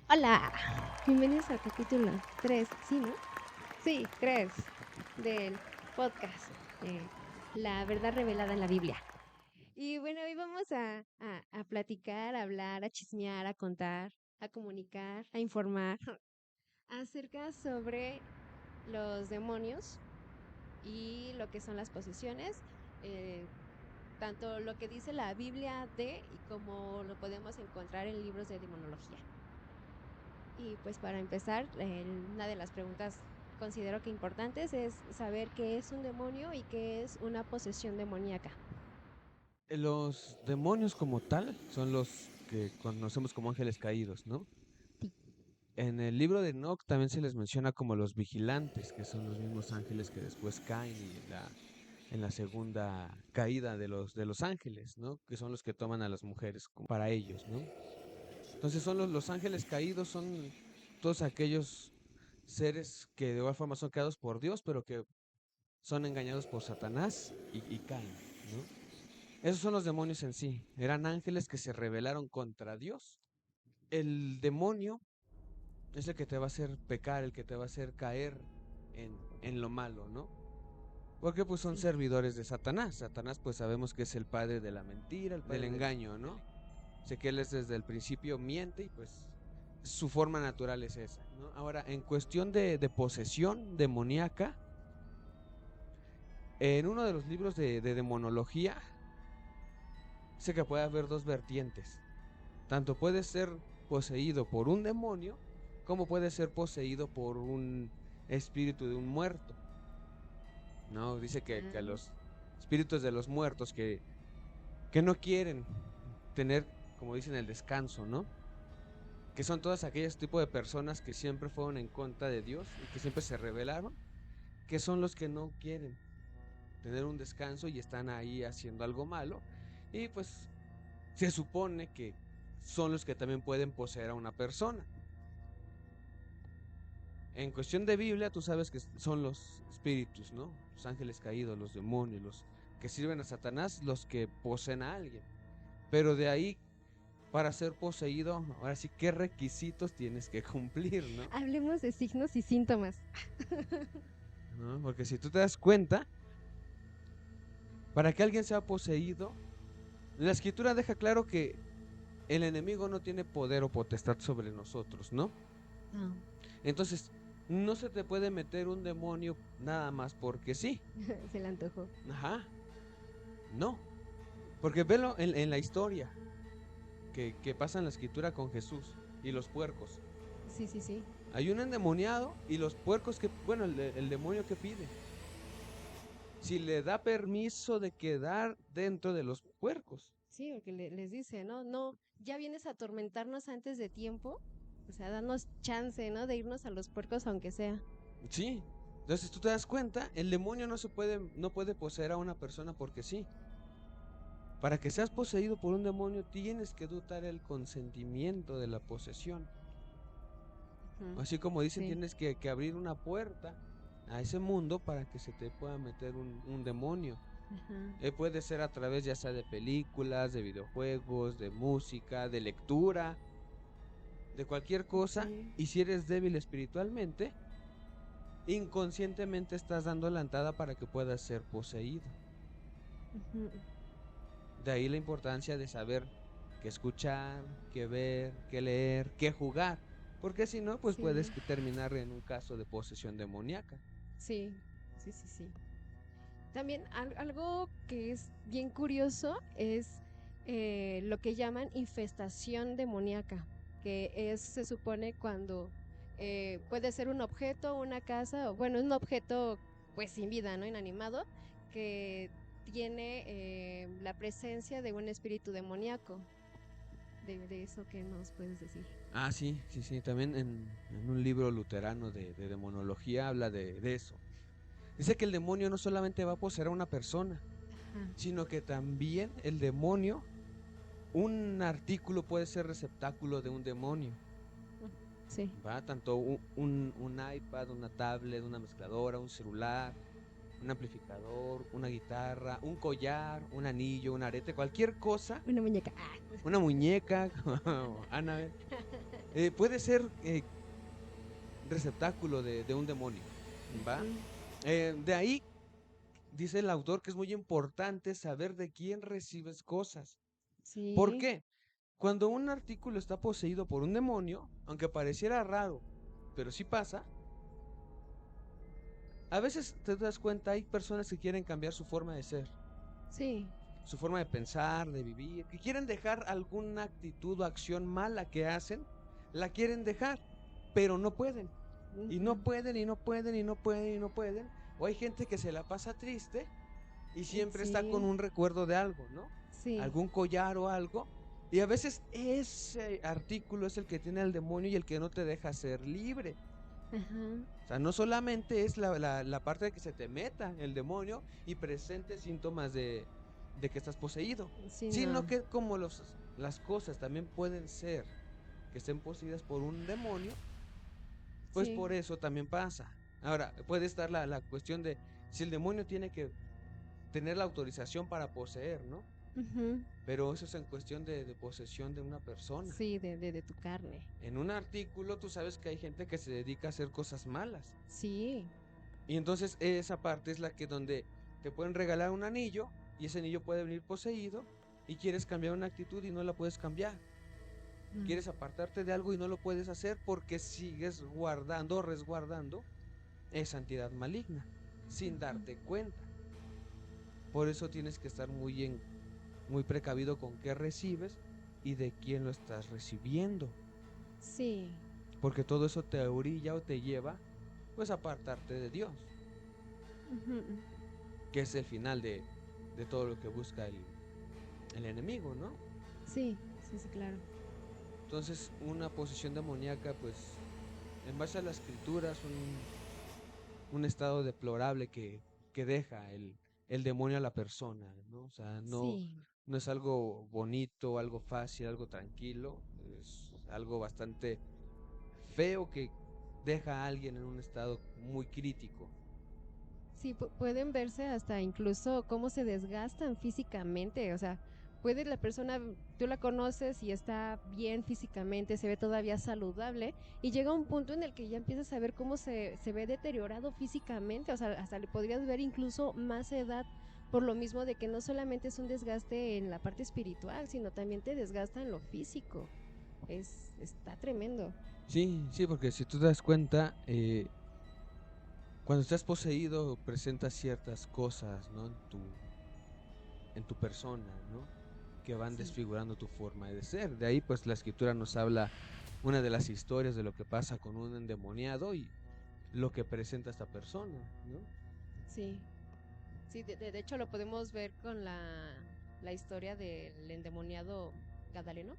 Hola, bienvenidos al capítulo 3, ¿sí, no? Sí, 3 del podcast La verdad revelada en la Biblia. Y bueno, hoy vamos a platicar, a hablar, a chismear, a contar, a comunicar, a informar acerca sobre los demonios y lo que son las posesiones, tanto lo que dice la Biblia y como lo podemos encontrar en libros de demonología. Y pues para empezar, una de las preguntas considero que importantes es saber qué es un demonio y qué es una posesión demoníaca. Los demonios como tal son los que conocemos como ángeles caídos, ¿no? Sí. En el libro de Enoch también se les menciona como los vigilantes, que son los mismos ángeles que después caen y en la segunda caída de los ángeles, ¿no? Que son los que toman a las mujeres para ellos, ¿no? Entonces son los ángeles caídos, son todos aquellos seres que de igual forma son creados por Dios, pero que son engañados por Satanás y caen, ¿no? Esos son los demonios en sí. Eran ángeles que se rebelaron contra Dios. El demonio es el que te va a hacer pecar, el que te va a hacer caer en lo malo, ¿no? Porque pues son Sí. servidores de Satanás. Satanás pues sabemos que es el padre de la mentira, el padre del engaño, ¿no? Sé que él es desde el principio miente y pues su forma natural es esa, ¿no? Ahora, en cuestión de posesión demoníaca, en uno de los libros de demonología, sé que puede haber dos vertientes. Tanto puede ser poseído por un demonio, como puede ser poseído por un espíritu de un muerto. No, dice que a Ah, los espíritus de los muertos que no quieren tener, como dicen, el descanso, ¿no? Que son todas aquellas tipos de personas que siempre fueron en contra de Dios y que siempre se rebelaron, que son los que no quieren tener un descanso y están ahí haciendo algo malo. Y pues se supone que son los que también pueden poseer a una persona. En cuestión de Biblia, tú sabes que son los espíritus, ¿no? Los ángeles caídos, los demonios, los que sirven a Satanás, los que poseen a alguien. Pero de ahí, para ser poseído, ahora sí, ¿qué requisitos tienes que cumplir, no? hablemos de signos y síntomas. ¿No? Porque si tú te das cuenta, para que alguien sea poseído, la escritura deja claro que el enemigo no tiene poder o potestad sobre nosotros, ¿no? No. Entonces, no se te puede meter un demonio nada más porque sí. Se le antojó. Ajá, no. Porque velo en la historia que pasa en la escritura con Jesús y los puercos. Sí, sí, sí. Hay un endemoniado y los puercos que, bueno, el demonio que pide. Si le da permiso de quedar dentro de los puercos. Sí, porque les dice, ¿no? No, ya vienes a atormentarnos antes de tiempo. O sea, danos chance, ¿no? De irnos a los puercos aunque sea. Sí. Entonces tú te das cuenta, el demonio no puede poseer a una persona porque sí. Para que seas poseído por un demonio tienes que dotar el consentimiento de la posesión. Ujú. Así como dicen, Sí. tienes que abrir una puerta a ese mundo para que se te pueda meter un demonio. Ajá. Puede ser a través ya sea de películas, de videojuegos, de música, de lectura, de cualquier cosa. Sí. Y si eres débil espiritualmente, inconscientemente estás dando la entrada para que puedas ser poseído. Ujú. De ahí la importancia de saber qué escuchar, qué ver, qué leer, qué jugar. Porque si no, pues puedes Sí. terminar en un caso de posesión demoníaca. Sí, sí, sí, sí. También algo que es bien curioso es lo que llaman infestación demoníaca, que se supone cuando puede ser un objeto, una casa, o bueno, un objeto pues sin vida, ¿no? Inanimado, que tiene la presencia de un espíritu demoníaco. De eso que nos puedes decir. Ah, sí, sí, sí. También en un libro luterano de demonología habla de eso. Dice que el demonio no solamente va a poseer a una persona, Ajá. sino que también el demonio, un artículo puede ser receptáculo de un demonio. Sí. Va tanto un iPad, una tablet, una mezcladora, un celular, un amplificador, una guitarra, un collar, un anillo, un arete, cualquier cosa, Una muñeca. una muñeca, Annabelle. puede ser receptáculo de un demonio, ¿va? Ujú. De ahí dice el autor que es muy importante saber de quién recibes cosas. ¿Por Sí, qué? Cuando un artículo está poseído por un demonio, aunque pareciera raro, pero sí pasa, a veces te das cuenta, hay personas que quieren cambiar su forma de ser, sí. su forma de pensar, de vivir, que quieren dejar alguna actitud o acción mala que hacen, la quieren dejar, pero no pueden. Y no Ujú. pueden, y no pueden, y no pueden, y no pueden. O hay gente que se la pasa triste y siempre está con Sí, un recuerdo de algo, ¿no? sí. Algún collar o algo. Y a veces ese artículo es el que tiene el demonio y el que no te deja ser libre. Ajá. O sea, no solamente es la parte de que se te meta el demonio y presente síntomas de que estás poseído, Sí, sino no. que como las cosas también pueden ser que estén poseídas por un demonio, pues Sí. por eso también pasa. Ahora, puede estar la cuestión de si el demonio tiene que tener la autorización para poseer, ¿no? Ujú. Pero eso es en cuestión de posesión de una persona. Sí, de tu carne. En un artículo tú sabes que hay gente que se dedica a hacer cosas malas. Sí. Y entonces esa parte es la que donde te pueden regalar un anillo y ese anillo puede venir poseído y quieres cambiar una actitud y no la puedes cambiar. Mm. Quieres apartarte de algo y no lo puedes hacer porque sigues guardando o resguardando esa entidad maligna sin Ujú. darte cuenta. Por eso tienes que estar muy precavido con qué recibes y de quién lo estás recibiendo. Sí. Porque todo eso te orilla o te lleva pues a apartarte de Dios, Ujú. que es el final de todo lo que busca el enemigo, ¿no? Sí, sí, sí, claro. Entonces una posesión demoníaca pues en base a la escritura es un estado deplorable que deja el demonio a la persona, ¿no? O sea, Sí. no es algo bonito, algo fácil, algo tranquilo, es algo bastante feo que deja a alguien en un estado muy crítico. Sí, pueden verse hasta incluso cómo se desgastan físicamente, o sea, puede la persona, tú la conoces y está bien físicamente, se ve todavía saludable y llega un punto en el que ya empiezas a ver cómo se ve deteriorado físicamente, o sea, hasta le podrías ver incluso más edad por lo mismo de que no solamente es un desgaste en la parte espiritual, sino también te desgasta en lo físico. Está tremendo. Sí, sí, porque si tú te das cuenta, cuando estás poseído presentas ciertas cosas, ¿no? En tu persona, ¿no? Que van Sí. desfigurando tu forma de ser. De ahí pues la escritura nos habla una de las historias de lo que pasa con un endemoniado y lo que presenta esta persona, ¿no? Sí. Sí, de hecho lo podemos ver con la historia del endemoniado Gadaleno,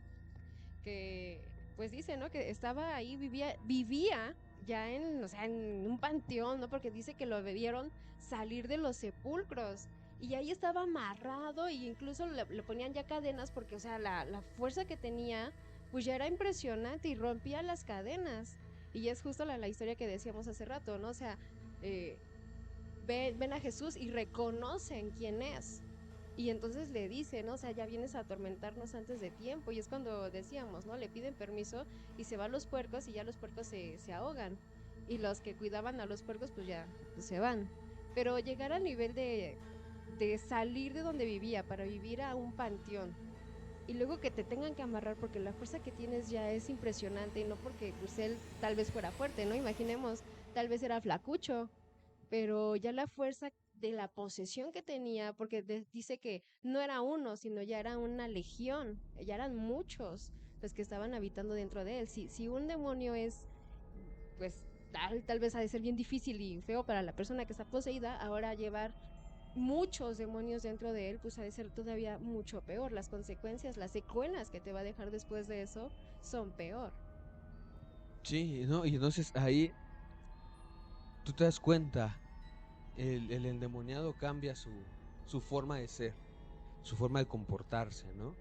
que pues dice, ¿no? Que estaba ahí, vivía ya en, o sea, en un panteón, ¿no? Porque dice que lo vieron salir de los sepulcros. Y ahí estaba amarrado y incluso le ponían ya cadenas porque, o sea, la fuerza que tenía, pues ya era impresionante y rompía las cadenas. Y es justo la historia que decíamos hace rato, ¿no? O sea, eh, ven a Jesús y reconocen quién es. Y entonces le dicen, ¿no? O sea, ya vienes a atormentarnos antes de tiempo. Y es cuando decíamos, ¿no? Le piden permiso y se van los puercos y ya los puercos se ahogan. Y los que cuidaban a los puercos, pues ya pues se van. Pero llegar al nivel de salir de donde vivía para vivir a un panteón y luego que te tengan que amarrar porque la fuerza que tienes ya es impresionante y no porque pues él tal vez fuera fuerte, ¿no? Imaginemos, tal vez era flacucho, pero ya la fuerza de la posesión que tenía, porque dice que no era uno, sino ya era una legión, ya eran muchos los que estaban habitando dentro de él. Si un demonio es, pues tal vez ha de ser bien difícil y feo para la persona que está poseída, ahora llevar muchos demonios dentro de él, pues ha de ser todavía mucho peor. Las consecuencias, las secuelas que te va a dejar después de eso son peor. Sí, ¿no? Y entonces ahí tú te das cuenta, el endemoniado cambia su forma de ser, su forma de comportarse, ¿no?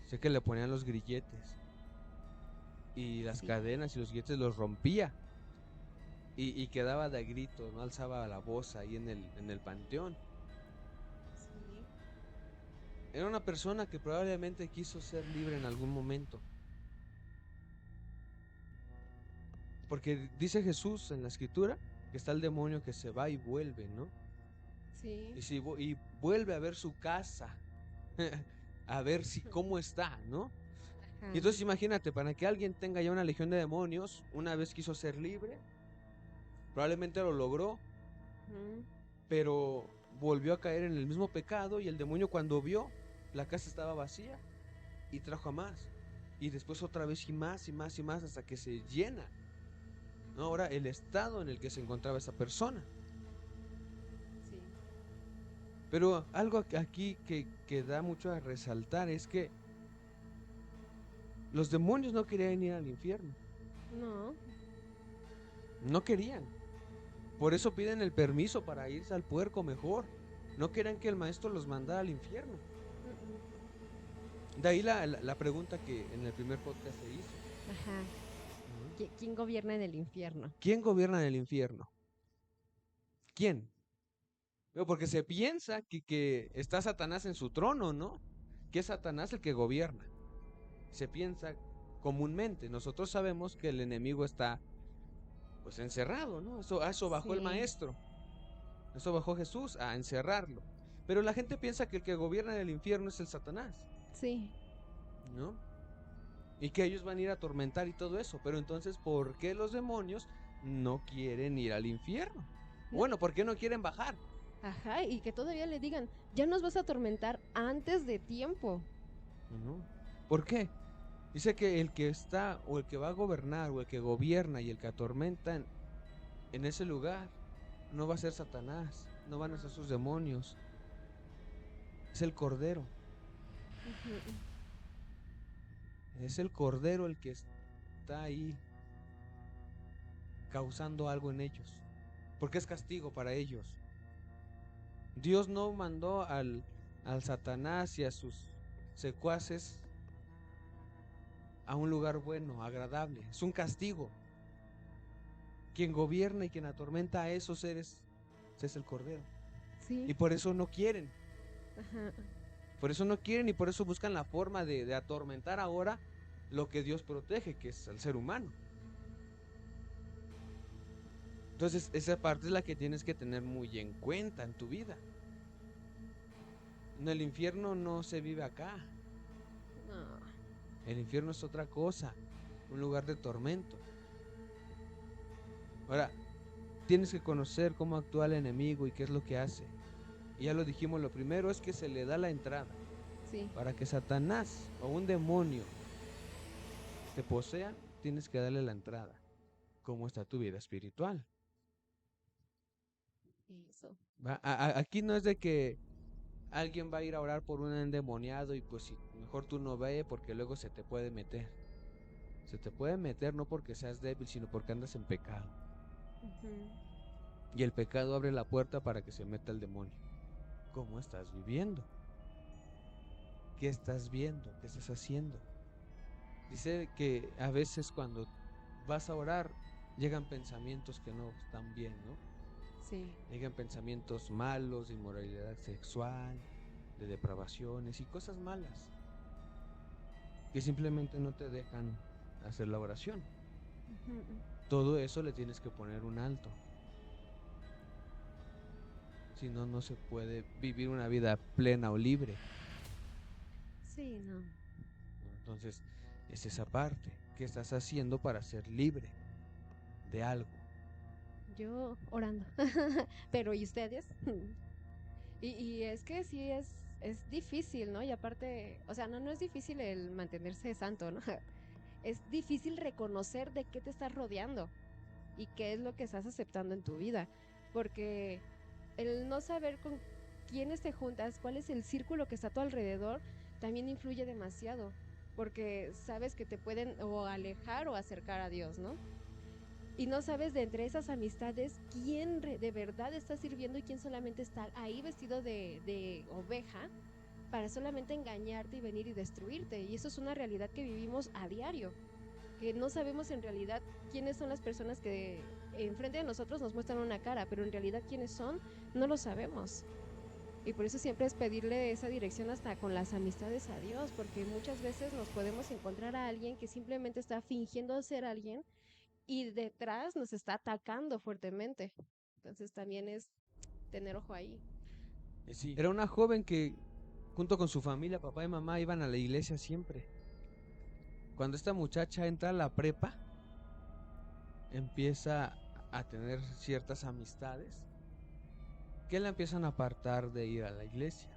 Sé que le ponían los grilletes y las Sí. cadenas y los grilletes los rompía y quedaba de grito, ¿no? Alzaba la voz ahí en el panteón. Sí. Era una persona que probablemente quiso ser libre en algún momento, Porque dice Jesús en la escritura que está el demonio que se va y vuelve, ¿no? Sí. Y vuelve a ver su casa, a ver si cómo está, ¿no? Y Ajá. entonces imagínate, para que alguien tenga ya una legión de demonios, una vez quiso ser libre, probablemente lo logró, Ujú. pero volvió a caer en el mismo pecado y el demonio cuando vio la casa estaba vacía y trajo a más. Y después otra vez y más y más y más hasta que se llena, ¿no? Ahora el estado en el que se encontraba esa persona. Sí. Pero algo aquí que da mucho a resaltar es que los demonios no querían ir al infierno, No. no querían. Por eso piden el permiso para irse al puerco mejor. No querían que el maestro los mandara al infierno. Mm-mm. De ahí la pregunta que en el primer podcast se hizo. Ajá. ¿No? ¿Quién gobierna en el infierno? ¿Quién gobierna en el infierno? ¿Quién? Porque se piensa que está Satanás en su trono, ¿no? Que es Satanás el que gobierna. Se piensa comúnmente. Nosotros sabemos que el enemigo está pues encerrado, ¿no? A eso bajó el Sí. maestro. Eso bajó Jesús a encerrarlo. Pero la gente piensa que el que gobierna en el infierno es el Satanás, Sí. ¿no? Y que ellos van a ir a atormentar y todo eso. Pero entonces, ¿por qué los demonios no quieren ir al infierno? No. Bueno, ¿por qué no quieren bajar? Ajá. Y que todavía le digan, ya nos vas a atormentar antes de tiempo. ¿No? ¿Por qué? Dice que el que está o el que va a gobernar o el que gobierna y el que atormenta en ese lugar no va a ser Satanás, no van a ser sus demonios, es el Cordero. Ujú. Es el Cordero el que está ahí causando algo en ellos, porque es castigo para ellos. Dios no mandó al Satanás y a sus secuaces a un lugar bueno, agradable. Es un castigo. Quien gobierna y quien atormenta a esos seres es el Cordero. Sí. Y por eso no quieren. Ajá. Por eso no quieren y por eso buscan la forma de atormentar ahora lo que Dios protege, que es el ser humano. Entonces, esa parte es la que tienes que tener muy en cuenta en tu vida. No, el infierno no se vive acá. No. El infierno es otra cosa, un lugar de tormento. Ahora, tienes que conocer cómo actúa el enemigo y qué es lo que hace. Y ya lo dijimos, lo primero es que se le da la entrada. Sí. Para que Satanás o un demonio te posea, tienes que darle la entrada. ¿Cómo está tu vida espiritual? Eso. Aquí no es de que alguien va a ir a orar por un endemoniado y pues si mejor tú no ve porque luego se te puede meter. Se te puede meter no porque seas débil, sino porque andas en pecado. Ujú. Y el pecado abre la puerta para que se meta el demonio. ¿Cómo estás viviendo? ¿Qué estás viendo? ¿Qué estás haciendo? Dice que a veces cuando vas a orar llegan pensamientos que no están bien, ¿no? Sí. Llegan pensamientos malos, de inmoralidad sexual, de depravaciones y cosas malas que simplemente no te dejan hacer la oración. Ujú. Todo eso le tienes que poner un alto. Si no, no se puede vivir una vida plena o libre. Sí, no. Entonces, es esa parte. ¿Qué estás haciendo para ser libre de algo? Yo orando. Pero ¿y ustedes? Y es que sí es difícil, ¿no? Y aparte, o sea, no es difícil el mantenerse santo, ¿no? Es difícil reconocer de qué te estás rodeando y qué es lo que estás aceptando en tu vida. Porque el no saber con quiénes te juntas, cuál es el círculo que está a tu alrededor, también influye demasiado. Porque sabes que te pueden o alejar o acercar a Dios, ¿no? Y no sabes de entre esas amistades quién de verdad está sirviendo y quién solamente está ahí vestido de oveja para solamente engañarte y venir y destruirte. Y eso es una realidad que vivimos a diario, que no sabemos en realidad quiénes son las personas que enfrente de nosotros nos muestran una cara, pero en realidad quiénes son, no lo sabemos. Y por eso siempre es pedirle esa dirección hasta con las amistades a Dios, porque muchas veces nos podemos encontrar a alguien que simplemente está fingiendo ser alguien y detrás nos está atacando fuertemente. Entonces también es tener ojo ahí. Sí. Era una joven que junto con su familia, papá y mamá, iban a la iglesia siempre. Cuando esta muchacha entra a la prepa, empieza a tener ciertas amistades que la empiezan a apartar de ir a la iglesia,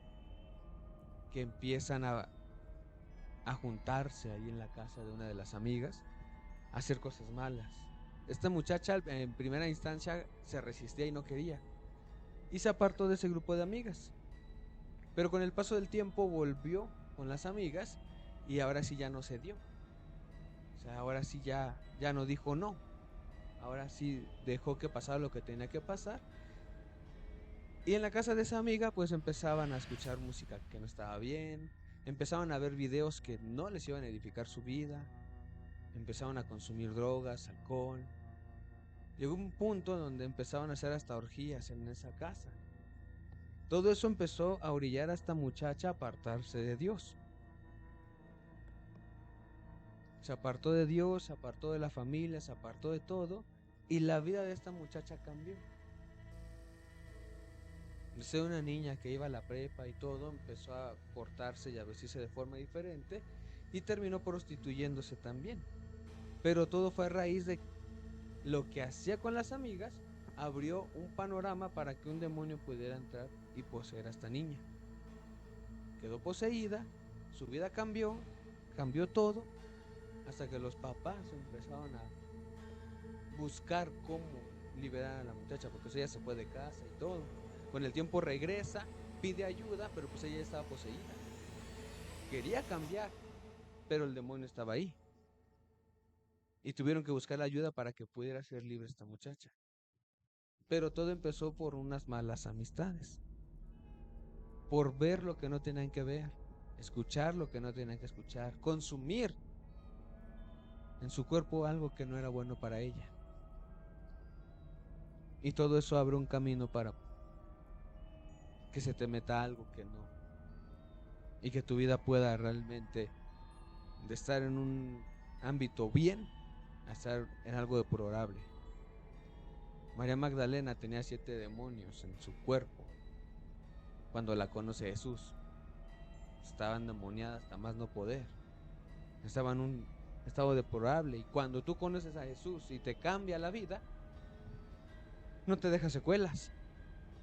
que empiezan a juntarse ahí en la casa de una de las amigas, a hacer cosas malas. Esta muchacha en primera instancia se resistía y no quería, y se apartó de ese grupo de amigas. Pero con el paso del tiempo volvió con las amigas y ahora sí ya no se dio. O sea, ahora sí ya no dijo no. Ahora sí dejó que pasara lo que tenía que pasar. Y en la casa de esa amiga pues empezaban a escuchar música que no estaba bien, empezaban a ver videos que no les iban a edificar su vida, empezaban a consumir drogas, alcohol. Llegó un punto donde empezaban a hacer hasta orgías en esa casa. Todo eso empezó a orillar a esta muchacha a apartarse de Dios. Se apartó de Dios, se apartó de la familia, se apartó de todo, y la vida de esta muchacha cambió. De ser una niña que iba a la prepa y todo, empezó a portarse y a vestirse de forma diferente y terminó prostituyéndose también. Pero todo fue a raíz de lo que hacía con las amigas, abrió un panorama para que un demonio pudiera entrar y poseer a esta niña. Quedó poseída, su vida cambió todo, hasta que los papás empezaron a buscar cómo liberar a la muchacha, porque ella se fue de casa y todo. Con el tiempo regresa, pide ayuda, pero pues ella estaba poseída. Quería cambiar, pero el demonio estaba ahí. Y tuvieron que buscar la ayuda para que pudiera ser libre esta muchacha. Pero todo empezó por unas malas amistades. Por ver lo que no tenían que ver, escuchar lo que no tenían que escuchar, consumir en su cuerpo algo que no era bueno para ella. Y todo eso abre un camino para que se te meta algo que no. Y que tu vida pueda realmente de estar en un ámbito bien a estar en algo deplorable. María Magdalena tenía 7 demonios en su cuerpo cuando la conoce Jesús. Estaba endemoniada hasta más no poder. Estaba en un estado deplorable. Y cuando tú conoces a Jesús y te cambia la vida, no te deja secuelas,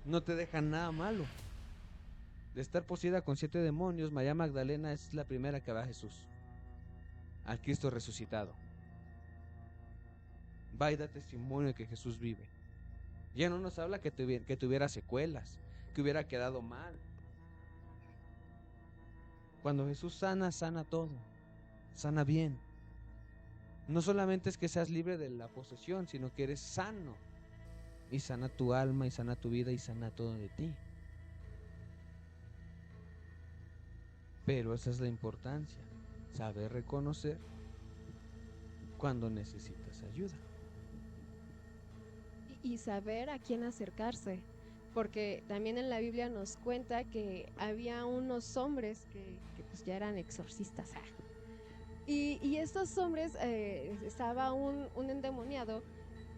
no te deja nada malo. De estar poseída con 7 demonios, María Magdalena es la primera que va a Jesús, al Cristo resucitado. Va y da testimonio de que Jesús vive. Ya no nos habla que tuviera secuelas, que hubiera quedado mal. Cuando Jesús sana, sana todo, sana bien. No solamente es que seas libre de la posesión, sino que eres sano. Y sana tu alma, y sana tu vida, y sana todo de ti. Pero esa es la importancia, saber reconocer cuando necesitas ayuda. Y saber a quién acercarse, porque también en la Biblia nos cuenta que había unos hombres que pues ya eran exorcistas. Y estos hombres, estaba un endemoniado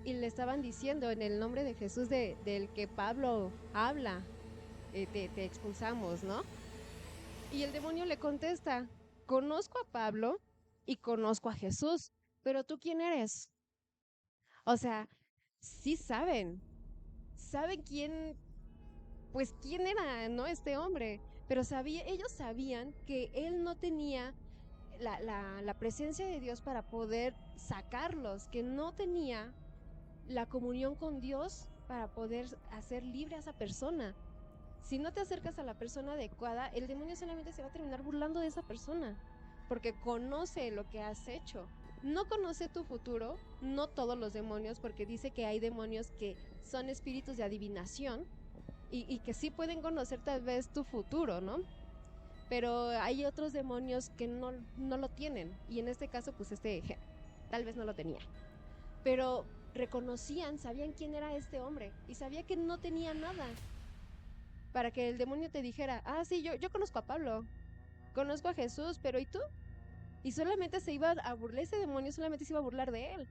y le estaban diciendo en el nombre de Jesús del que Pablo habla, te expulsamos, ¿no? Y el demonio le contesta, conozco a Pablo y conozco a Jesús, pero ¿tú quién eres? O sea, sí saben quién, pues quién era, ¿no? Este hombre, pero ellos sabían que él no tenía la presencia de Dios para poder sacarlos, que no tenía la comunión con Dios para poder hacer libre a esa persona. Si no te acercas a la persona adecuada, el demonio solamente se va a terminar burlando de esa persona, porque conoce lo que has hecho. No conoce tu futuro, no todos los demonios, porque dice que hay demonios que son espíritus de adivinación y que sí pueden conocer tal vez tu futuro, ¿no? Pero hay otros demonios que no lo tienen, y en este caso, pues tal vez no lo tenía. Pero reconocían, sabían quién era este hombre, y sabía que no tenía nada, para que el demonio te dijera, ah, sí, yo conozco a Pablo, conozco a Jesús, pero ¿y tú? Y solamente se iba a burlar, ese demonio solamente se iba a burlar de él.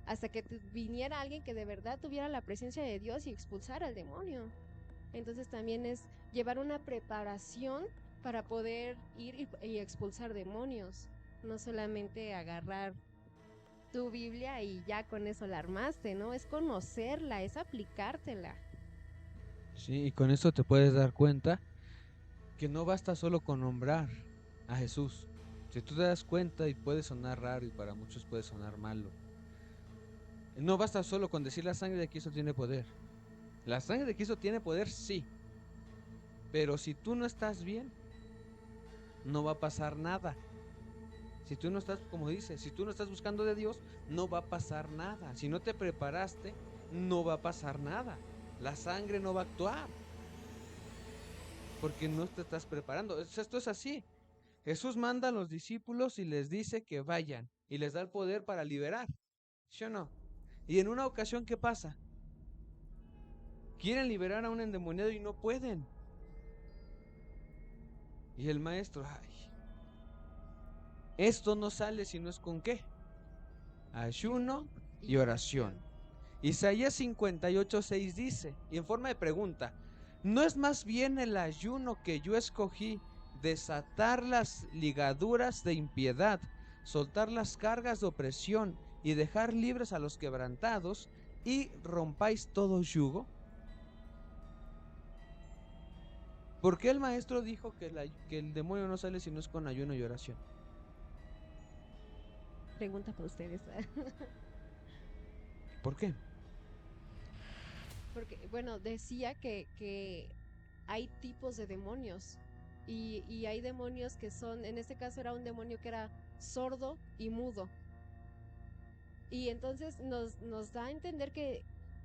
hasta que viniera alguien que de verdad tuviera la presencia de Dios y expulsara al demonio. Entonces también es llevar una preparación para poder ir y expulsar demonios, no solamente agarrar tu Biblia y ya con eso la armaste, ¿no? Es conocerla, es aplicártela. Sí, y con esto te puedes dar cuenta que no basta solo con nombrar a Jesús. Si tú te das cuenta, y puede sonar raro y para muchos puede sonar malo, no basta solo con decir la sangre de Cristo tiene poder. La sangre de Cristo tiene poder, sí, pero si tú no estás bien, no va a pasar nada. Si tú no estás, como dice, si tú no estás buscando de Dios, no va a pasar nada. Si no te preparaste, no va a pasar nada. La sangre no va a actuar porque no te estás preparando. Esto es así. Jesús manda a los discípulos y les dice que vayan y les da el poder para liberar. ¿Sí o no? Y en una ocasión, ¿qué pasa? Quieren liberar a un endemoniado y no pueden. Y el maestro, ay, esto no sale si no es con qué. Ayuno y oración. Isaías 58:6 dice, y en forma de pregunta, ¿no es más bien el ayuno que yo escogí desatar las ligaduras de impiedad, soltar las cargas de opresión y dejar libres a los quebrantados y rompáis todo yugo? ¿Por qué el maestro dijo que el demonio no sale si no es con ayuno y oración? Pregunta para ustedes. ¿Por qué? Porque, bueno, decía que hay tipos de demonios y hay demonios que son, en este caso era un demonio que era sordo y mudo. Y entonces nos da a entender que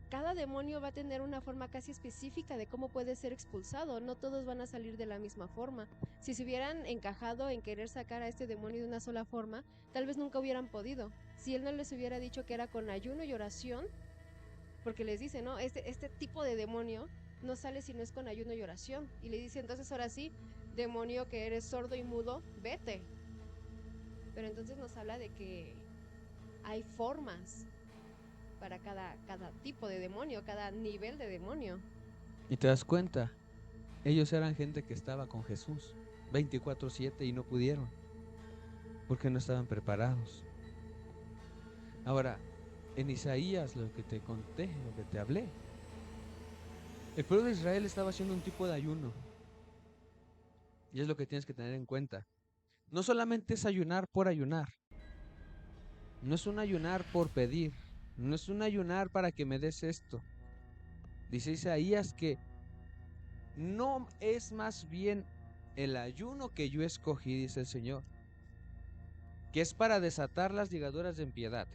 cada demonio va a tener una forma casi específica de cómo puede ser expulsado. No todos van a salir de la misma forma. Si se hubieran encajado en querer sacar a este demonio de una sola forma, tal vez nunca hubieran podido. Si él no les hubiera dicho que era con ayuno y oración, porque les dice, ¿no? Este tipo de demonio no sale si no es con ayuno y oración. Y le dice, entonces ahora sí, demonio que eres sordo y mudo, vete. Pero entonces nos habla de que hay formas para cada tipo de demonio, cada nivel de demonio. Y te das cuenta, ellos eran gente que estaba con Jesús 24/7 y no pudieron, porque no estaban preparados. Ahora, en Isaías, lo que te conté, lo que te hablé, el pueblo de Israel estaba haciendo un tipo de ayuno. Y es lo que tienes que tener en cuenta. No solamente es ayunar por ayunar. No es un ayunar por pedir. No es un ayunar para que me des esto. Dice Isaías que no es más bien el ayuno que yo escogí, dice el Señor, que es para desatar las ligaduras de impiedad.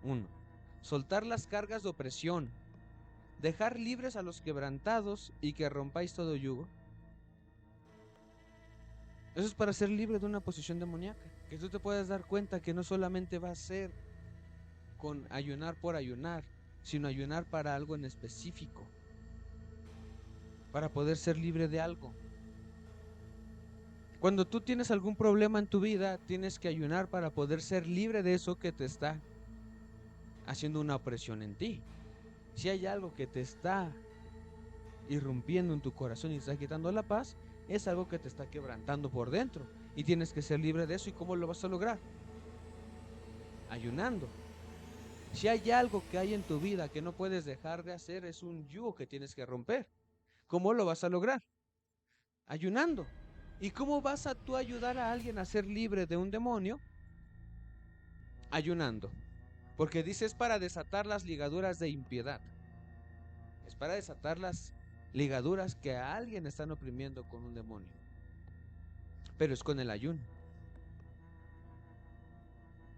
1. Soltar las cargas de opresión, dejar libres a los quebrantados y que rompáis todo yugo. Eso es para ser libre de una posición demoníaca. Que tú te puedas dar cuenta que no solamente va a ser con ayunar por ayunar, sino ayunar para algo en específico, para poder ser libre de algo. Cuando tú tienes algún problema en tu vida, tienes que ayunar para poder ser libre de eso que te está haciendo una opresión en ti. Si hay algo que te está irrumpiendo en tu corazón y te está quitando la paz, es algo que te está quebrantando por dentro y tienes que ser libre de eso. ¿Y cómo lo vas a lograr? Ayunando. Si hay algo que hay en tu vida que no puedes dejar de hacer, es un yugo que tienes que romper. ¿Cómo lo vas a lograr? Ayunando. ¿Y cómo vas a tú ayudar a alguien a ser libre de un demonio? Ayunando. Porque dice es para desatar las ligaduras de impiedad. Es para desatar las ligaduras que a alguien están oprimiendo con un demonio. Pero es con el ayuno.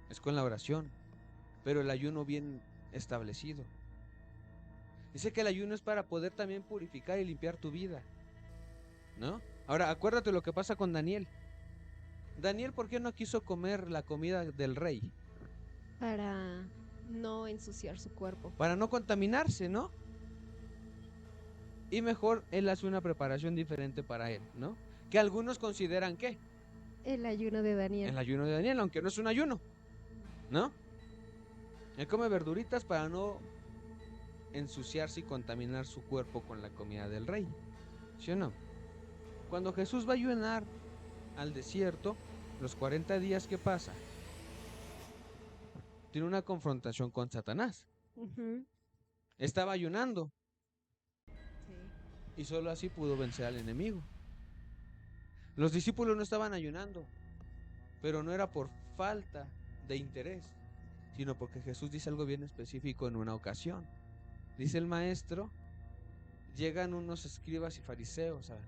Es con la oración. Pero el ayuno bien establecido. Dice que el ayuno es para poder también purificar y limpiar tu vida, ¿no? Ahora, acuérdate lo que pasa con Daniel. Daniel, ¿por qué no quiso comer la comida del rey? Para no ensuciar su cuerpo. Para no contaminarse, ¿no? Y mejor él hace una preparación diferente para él, ¿no? Que algunos consideran ¿qué? El ayuno de Daniel. El ayuno de Daniel, aunque no es un ayuno, ¿no? Él come verduritas para no ensuciarse y contaminar su cuerpo con la comida del rey. ¿Sí o no? Cuando Jesús va a ayunar al desierto, los 40 días que pasa, tiene una confrontación con Satanás. Ujú. Estaba ayunando Sí. y solo así pudo vencer al enemigo. Los discípulos no estaban ayunando, pero no era por falta de interés, sino porque Jesús dice algo bien específico en una ocasión. Dice el maestro, llegan unos escribas y fariseos a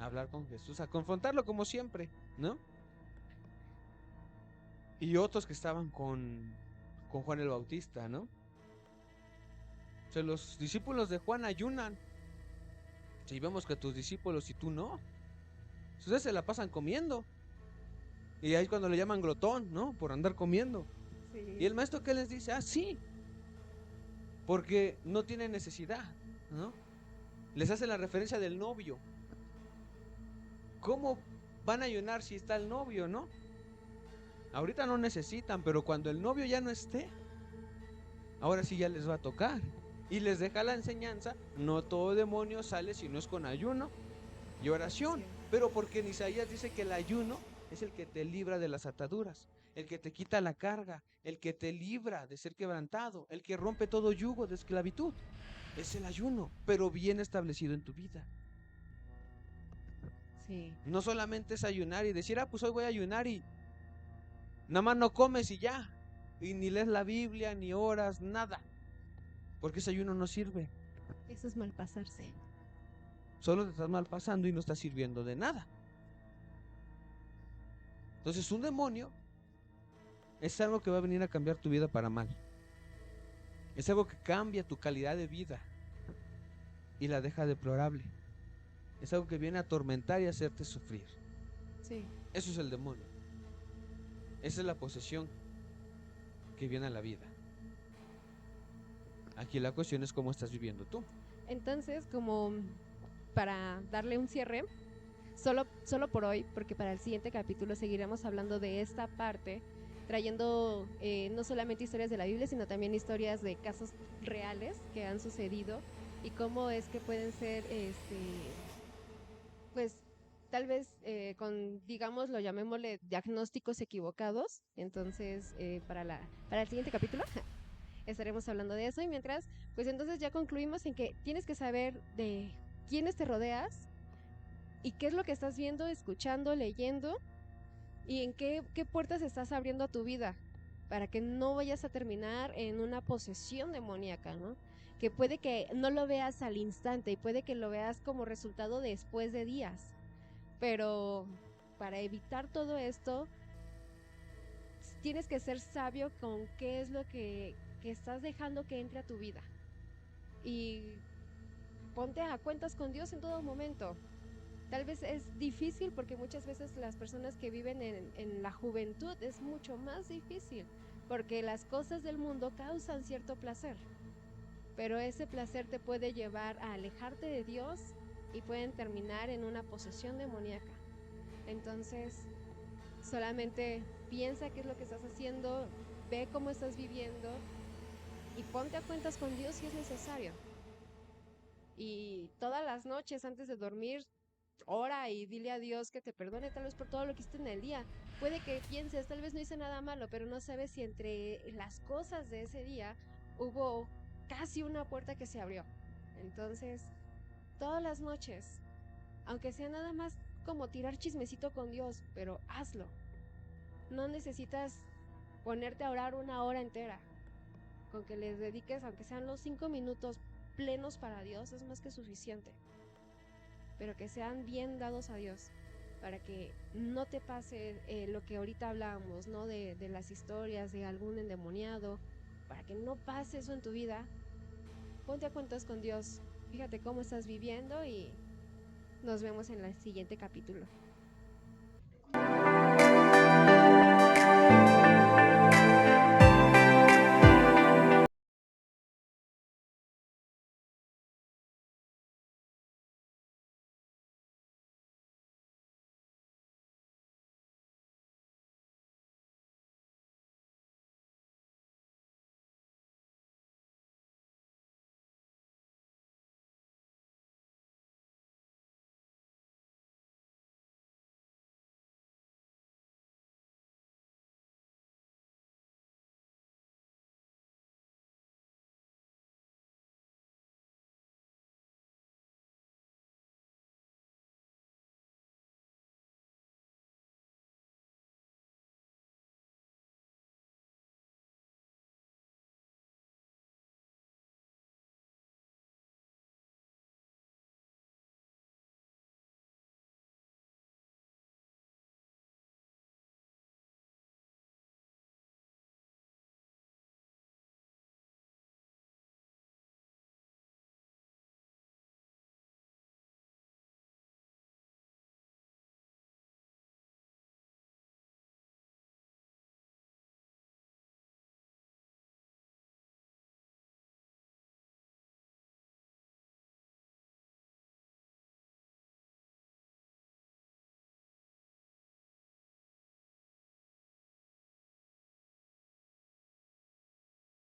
hablar con Jesús, a confrontarlo como siempre, ¿no? Y otros que estaban con Juan el Bautista, ¿no? O sea, los discípulos de Juan ayunan. Si vemos que tus discípulos y tú no, ustedes se la pasan comiendo. Y ahí es cuando le llaman glotón, ¿no? Por andar comiendo. Y Sí. el maestro que les dice, sí, porque no tienen necesidad, ¿no? Les hace la referencia del novio. ¿Cómo van a ayunar si está el novio, no? Ahorita no necesitan, pero cuando el novio ya no esté, ahora sí ya les va a tocar. Y les deja la enseñanza, no todo demonio sale si no es con ayuno y oración. Pero porque en Isaías dice que el ayuno es el que te libra de las ataduras, el que te quita la carga, el que te libra de ser quebrantado, el que rompe todo yugo de esclavitud. Es el ayuno, pero bien establecido en tu vida. Sí. No solamente es ayunar y decir, pues hoy voy a ayunar y nada más no comes y ya. Y ni lees la Biblia, ni oras, nada. Porque ese ayuno no sirve. Eso es malpasarse. Solo te estás mal pasando y no estás sirviendo de nada. Entonces un demonio es algo que va a venir a cambiar tu vida para mal. Es algo que cambia tu calidad de vida y la deja deplorable. Es algo que viene a atormentar y a hacerte sufrir. Sí. Eso es el demonio. Esa es la posesión que viene a la vida. Aquí la cuestión es cómo estás viviendo tú. Entonces, como para darle un cierre, solo por hoy, porque para el siguiente capítulo seguiremos hablando de esta parte, trayendo no solamente historias de la Biblia, sino también historias de casos reales que han sucedido y cómo es que pueden ser, pues, tal vez con, digamos, lo llamémosle diagnósticos equivocados. Entonces, para el siguiente capítulo estaremos hablando de eso. Y mientras, pues entonces ya concluimos en que tienes que saber de quiénes te rodeas y qué es lo que estás viendo, escuchando, leyendo y en qué puertas estás abriendo a tu vida para que no vayas a terminar en una posesión demoníaca, ¿no? Que puede que no lo veas al instante y puede que lo veas como resultado después de días. Pero para evitar todo esto, tienes que ser sabio con qué es lo que estás dejando que entre a tu vida. Y ponte a cuentas con Dios en todo momento. Tal vez es difícil porque muchas veces las personas que viven en la juventud es mucho más difícil porque las cosas del mundo causan cierto placer, pero ese placer te puede llevar a alejarte de Dios y pueden terminar en una posesión demoníaca. Entonces, solamente piensa qué es lo que estás haciendo, ve cómo estás viviendo y ponte a cuentas con Dios si es necesario. Y todas las noches antes de dormir, ora y dile a Dios que te perdone tal vez por todo lo que hiciste en el día. Puede que pienses, tal vez no hice nada malo, pero no sabes si entre las cosas de ese día hubo casi una puerta que se abrió. Entonces, todas las noches, aunque sea nada más como tirar chismecito con Dios, pero hazlo. No necesitas ponerte a orar una hora entera. Con que les dediques, aunque sean los 5 minutos plenos para Dios, es más que suficiente. Pero que sean bien dados a Dios, para que no te pase lo que ahorita hablábamos, ¿no? De las historias de algún endemoniado, para que no pase eso en tu vida. Ponte a cuentas con Dios, fíjate cómo estás viviendo y nos vemos en el siguiente capítulo.